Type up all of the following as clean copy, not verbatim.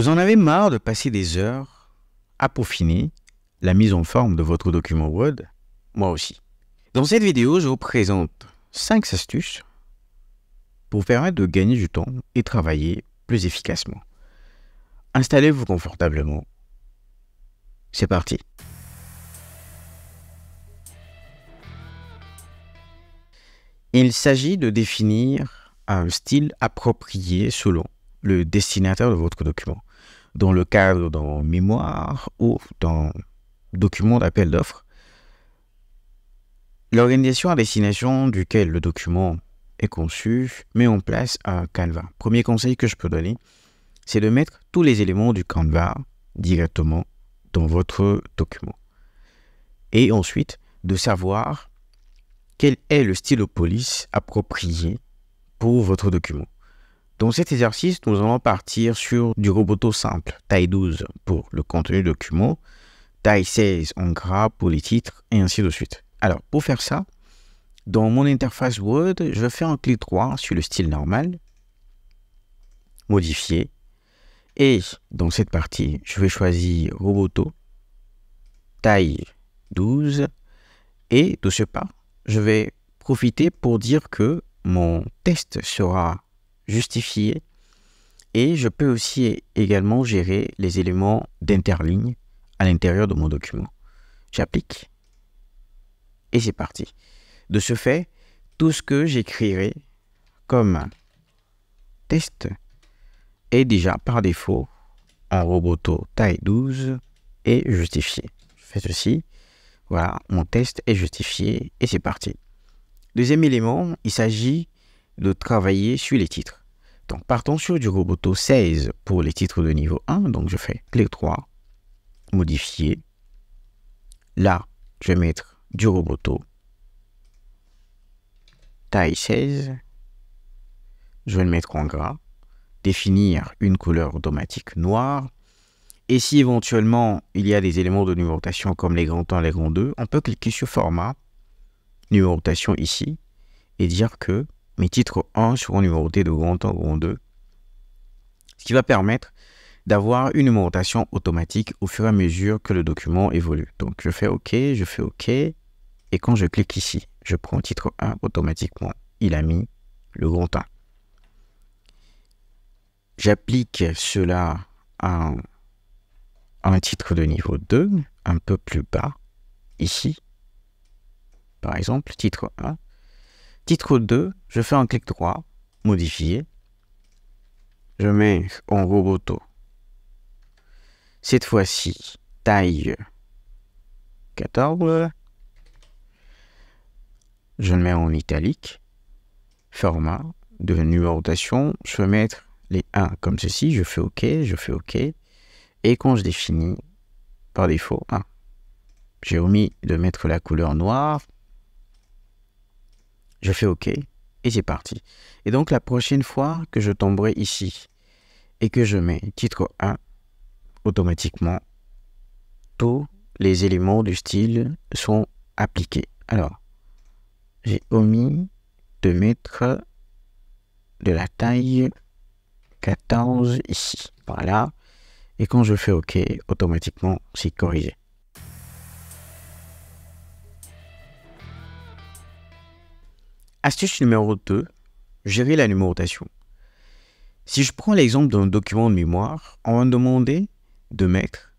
Vous en avez marre de passer des heures à peaufiner la mise en forme de votre document Word? Moi aussi. Dans cette vidéo, je vous présente 5 astuces pour vous permettre de gagner du temps et travailler plus efficacement. Installez-vous confortablement. C'est parti. Il s'agit de définir un style approprié selon le destinataire de votre document, dans le cadre d'un mémoire ou d'un document d'appel d'offres. L'organisation à destination duquel le document est conçu met en place un canevas. Premier conseil que je peux donner, c'est de mettre tous les éléments du canevas directement dans votre document. Et ensuite, de savoir quel est le style de police approprié pour votre document. Dans cet exercice, nous allons partir sur du roboto simple, taille 12 pour le contenu du document, taille 16 en gras pour les titres, et ainsi de suite. Alors, pour faire ça, dans mon interface Word, je vais faire un clic droit sur le style normal, modifier, et dans cette partie, je vais choisir roboto, taille 12, et de ce pas, je vais profiter pour dire que mon test sera justifié et je peux aussi également gérer les éléments d'interligne à l'intérieur de mon document. J'applique et c'est parti. De ce fait, tout ce que j'écrirai comme test est déjà par défaut en roboto taille 12 et justifié. Je fais ceci. Voilà, mon test est justifié et c'est parti. Deuxième élément, il s'agit de travailler sur les titres. Donc, partons sur du roboto 16 pour les titres de niveau 1. Donc, je fais clic droit, modifier. Là, je vais mettre du roboto taille 16. Je vais le mettre en gras. Définir une couleur automatique noire. Et si éventuellement, il y a des éléments de numérotation comme les grands 1, les grands 2, on peut cliquer sur format, numérotation ici, et dire que mes titres 1 seront numérotés de grand 1, grand 2, ce qui va permettre d'avoir une numérotation automatique au fur et à mesure que le document évolue. Donc, je fais OK, et quand je clique ici, je prends titre 1, automatiquement, il a mis le grand 1. J'applique cela à un titre de niveau 2, un peu plus bas, ici, par exemple, titre 1. Titre 2, je fais un clic droit, modifier. Je mets en roboto. Cette fois-ci, taille 14. Je le mets en italique. Format de numérotation. Je vais mettre les 1 comme ceci. Je fais OK. Et quand je définis, par défaut, j'ai omis de mettre la couleur noire. Je fais OK et c'est parti. Et donc, la prochaine fois que je tomberai ici et que je mets titre 1, automatiquement, tous les éléments du style sont appliqués. Alors, j'ai omis de mettre de la taille 14 ici. Voilà. Et quand je fais OK, automatiquement, c'est corrigé. Astuce numéro 2, gérer la numérotation. Si je prends l'exemple d'un document de mémoire, on va me demander de mettre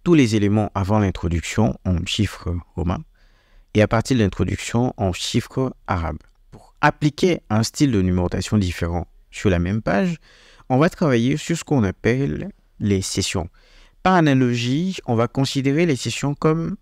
tous les éléments avant l'introduction en chiffres romains et à partir de l'introduction en chiffres arabes. Pour appliquer un style de numérotation différent sur la même page, on va travailler sur ce qu'on appelle les sessions. Par analogie, on va considérer les sessions comme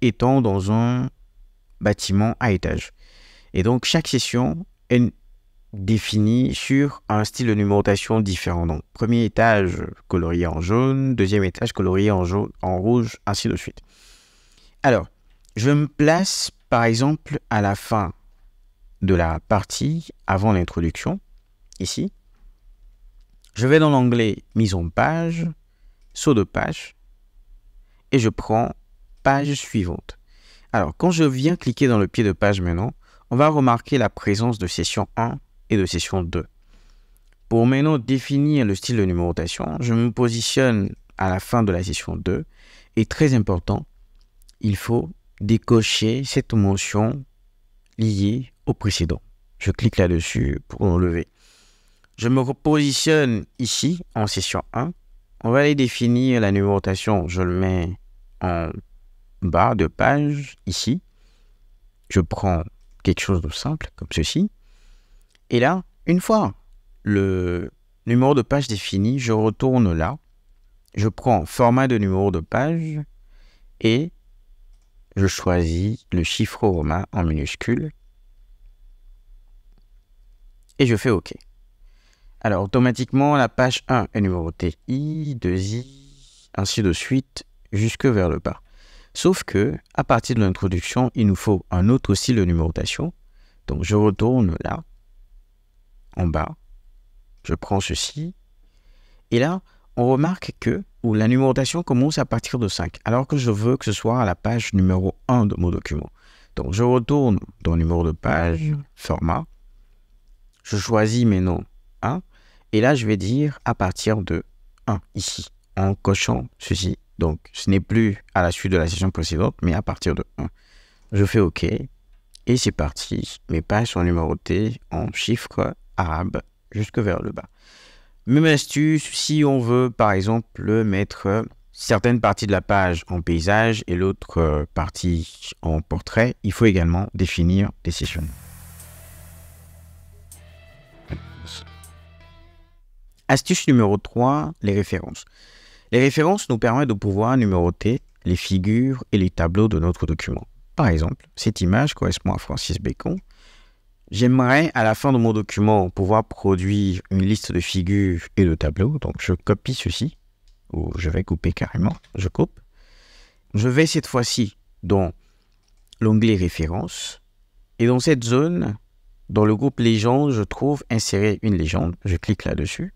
étant dans un bâtiment à étages. Et donc, chaque session est définie sur un style de numérotation différent. Donc, premier étage colorié en jaune, deuxième étage colorié en jaune, en rouge, ainsi de suite. Alors, je me place, par exemple, à la fin de la partie avant l'introduction, ici. Je vais dans l'onglet mise en page, saut de page, et je prends page suivante. Alors, quand je viens cliquer dans le pied de page maintenant, on va remarquer la présence de session 1 et de session 2. Pour maintenant définir le style de numérotation, je me positionne à la fin de la session 2. Et très important, il faut décocher cette mention liée au précédent. Je clique là-dessus pour l'enlever. Je me repositionne ici en session 1. On va aller définir la numérotation. Je le mets en bas de page ici. Je prends quelque chose de simple comme ceci. Et là, une fois le numéro de page défini, je retourne là. Je prends format de numéro de page et je choisis le chiffre romain en minuscule. Et je fais OK. Alors, automatiquement, la page 1 est numérotée I, 2I, ainsi de suite, jusque vers le bas. Sauf que, à partir de l'introduction, il nous faut un autre style de numérotation. Donc, je retourne là, en bas. Je prends ceci. Et là, on remarque que la numérotation commence à partir de 5, alors que je veux que ce soit à la page numéro 1 de mon document. Donc, je retourne dans le numéro de page, format. Je choisis maintenant 1. Et là, je vais dire à partir de 1, ici, en cochant ceci. Donc, ce n'est plus à la suite de la session précédente, mais à partir de 1. Je fais OK. Et c'est parti. Mes pages sont numérotées en chiffres arabes jusque vers le bas. Même astuce, si on veut, par exemple, mettre certaines parties de la page en paysage et l'autre partie en portrait, il faut également définir des sessions. Astuce numéro 3, les références. Les références nous permettent de pouvoir numéroter les figures et les tableaux de notre document. Par exemple, cette image correspond à Francis Bacon. J'aimerais, à la fin de mon document, pouvoir produire une liste de figures et de tableaux. Donc, je copie ceci, ou je vais couper carrément. Je coupe. Je vais cette fois-ci dans l'onglet références. Et dans cette zone, dans le groupe légende, je trouve insérer une légende. Je clique là-dessus.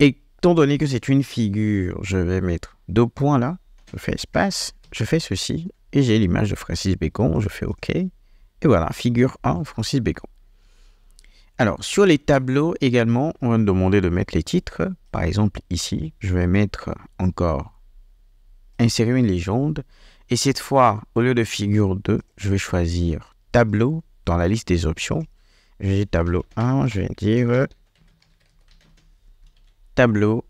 Et étant donné que c'est une figure, je vais mettre 2 points là. Je fais espace. Je fais ceci. Et j'ai l'image de Francis Bacon. Je fais OK. Et voilà, figure 1, Francis Bacon. Alors, sur les tableaux également, on va me demander de mettre les titres. Par exemple, ici, je vais mettre encore insérer une légende. Et cette fois, au lieu de figure 2, je vais choisir tableau dans la liste des options. Je vais dire tableau 1, je vais dire tableau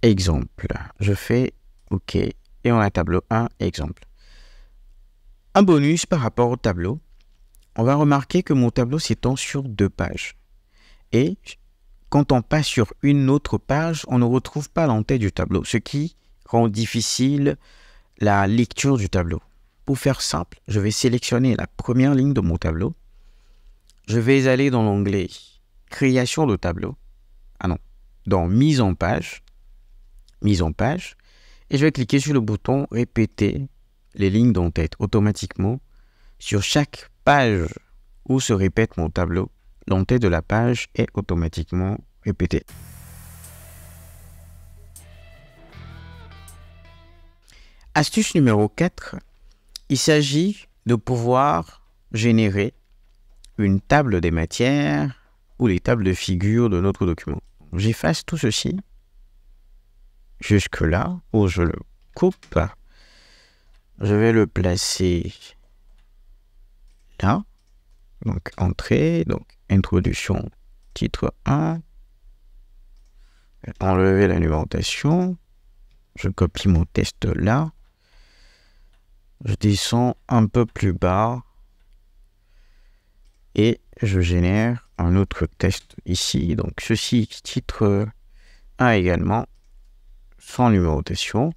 exemple. Je fais OK. Et on a tableau 1, exemple. Un bonus par rapport au tableau. On va remarquer que mon tableau s'étend sur 2 pages. Et quand on passe sur une autre page, on ne retrouve pas l'entête du tableau, ce qui rend difficile la lecture du tableau. Pour faire simple, je vais sélectionner la première ligne de mon tableau. Je vais aller dans l'onglet création de tableau. Dans mise en page. Mise en page. Et je vais cliquer sur le bouton répéter les lignes d'entête. Automatiquement, sur chaque page où se répète mon tableau, l'entête de la page est automatiquement répétée. Astuce numéro 4, il s'agit de pouvoir générer une table des matières ou les tables de figures de notre document. J'efface tout ceci jusque là où je le coupe. Je vais le placer là. Donc entrée, donc introduction, titre 1. Enlever la numérotation. Je copie mon test là. Je descends un peu plus bas. Et je génère un autre test ici. Donc ceci, titre 1 également, sans numérotation.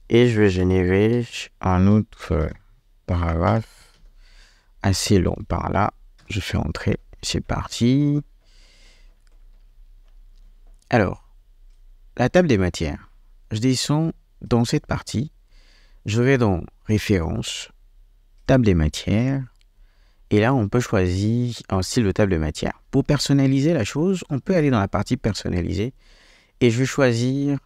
Et je vais générer un autre paragraphe assez long par là. Je fais entrer, c'est parti. Alors, la table des matières. Je descends dans cette partie. Je vais dans références, table des matières. Et là, on peut choisir un style de table de matière. Pour personnaliser la chose, on peut aller dans la partie personnaliser. Et je vais choisir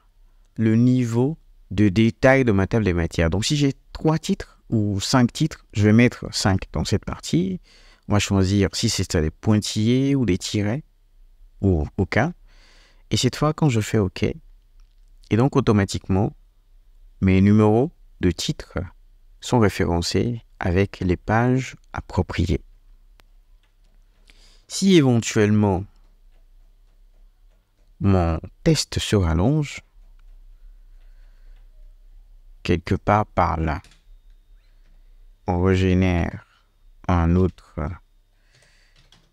le niveau de détail de ma table des matières. Donc, si j'ai 3 titres ou 5 titres, je vais mettre 5 dans cette partie. On va choisir si c'est des pointillés ou des tirets ou aucun. Et cette fois, quand je fais OK, et donc automatiquement, mes numéros de titres sont référencés avec les pages appropriées. Si éventuellement mon test se rallonge, quelque part par là, on régénère un autre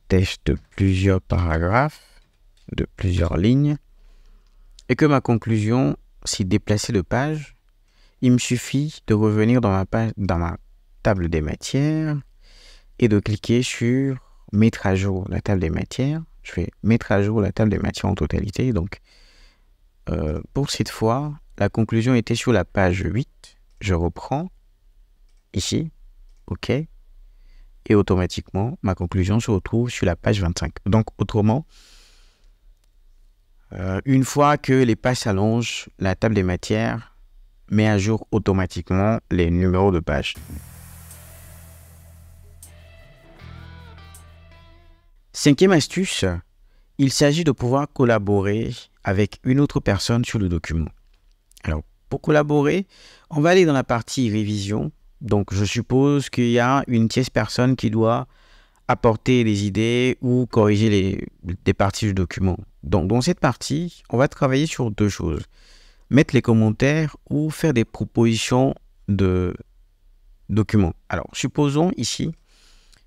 test de plusieurs paragraphes, de plusieurs lignes, et que ma conclusion s'est déplacée de page, il me suffit de revenir dans ma table des matières et de cliquer sur mettre à jour la table des matières. Je vais mettre à jour la table des matières en totalité. Donc, pour cette fois, la conclusion était sur la page 8. Je reprends ici, OK. Et automatiquement, ma conclusion se retrouve sur la page 25. Donc, autrement, une fois que les pages s'allongent, la table des matières met à jour automatiquement les numéros de page. Cinquième astuce, il s'agit de pouvoir collaborer avec une autre personne sur le document. Alors, pour collaborer, on va aller dans la partie révision. Donc, je suppose qu'il y a une tierce personne qui doit apporter des idées ou corriger des parties du document. Donc, dans cette partie, on va travailler sur 2 choses. Mettre les commentaires ou faire des propositions de documents. Alors, supposons ici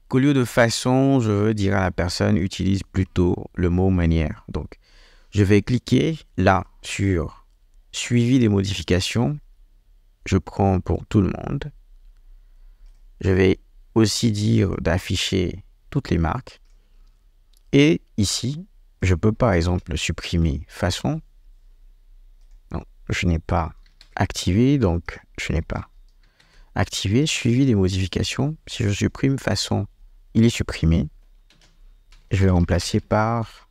qu'au lieu de façon, je veux dire à la personne, utilise plutôt le mot manière. Donc, je vais cliquer là sur suivi des modifications. Je prends pour tout le monde. Je vais aussi dire d'afficher toutes les marques. Et ici, je peux par exemple supprimer façon. Non, je n'ai pas activé, donc je n'ai pas activé suivi des modifications. Si je supprime façon, il est supprimé. Je vais remplacer par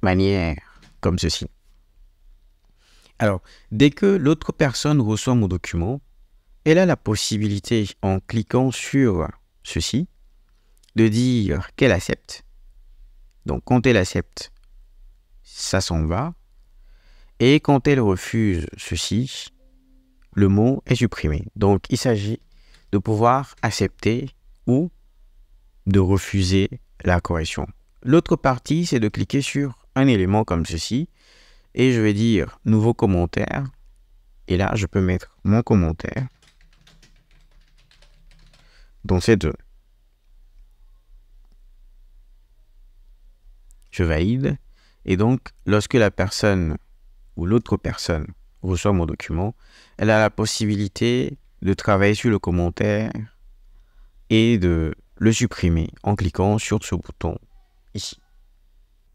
manière, comme ceci. Alors, dès que l'autre personne reçoit mon document, elle a la possibilité, en cliquant sur ceci, de dire qu'elle accepte. Donc, quand elle accepte, ça s'en va. Et quand elle refuse ceci, le mot est supprimé. Donc, il s'agit de pouvoir accepter ou de refuser la correction. L'autre partie, c'est de cliquer sur un élément comme ceci. Et je vais dire nouveau commentaire. Et là, je peux mettre mon commentaire dans ces 2. Je valide. Et donc, lorsque la personne ou l'autre personne reçoit mon document, elle a la possibilité de travailler sur le commentaire et de le supprimer en cliquant sur ce bouton ici.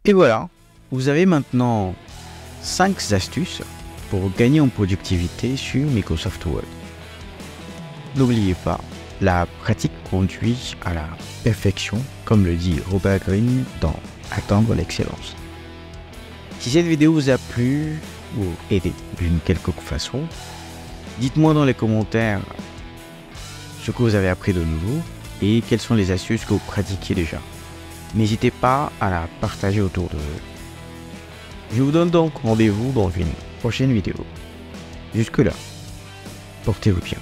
Et voilà, vous avez maintenant 5 astuces pour gagner en productivité sur Microsoft Word. N'oubliez pas, la pratique conduit à la perfection, comme le dit Robert Greene dans Atteindre l'excellence. Si cette vidéo vous a plu ou aidé d'une quelconque façon, dites-moi dans les commentaires ce que vous avez appris de nouveau et quelles sont les astuces que vous pratiquez déjà. N'hésitez pas à la partager autour de vous. Je vous donne donc rendez-vous dans une prochaine vidéo. Jusque-là, portez-vous bien.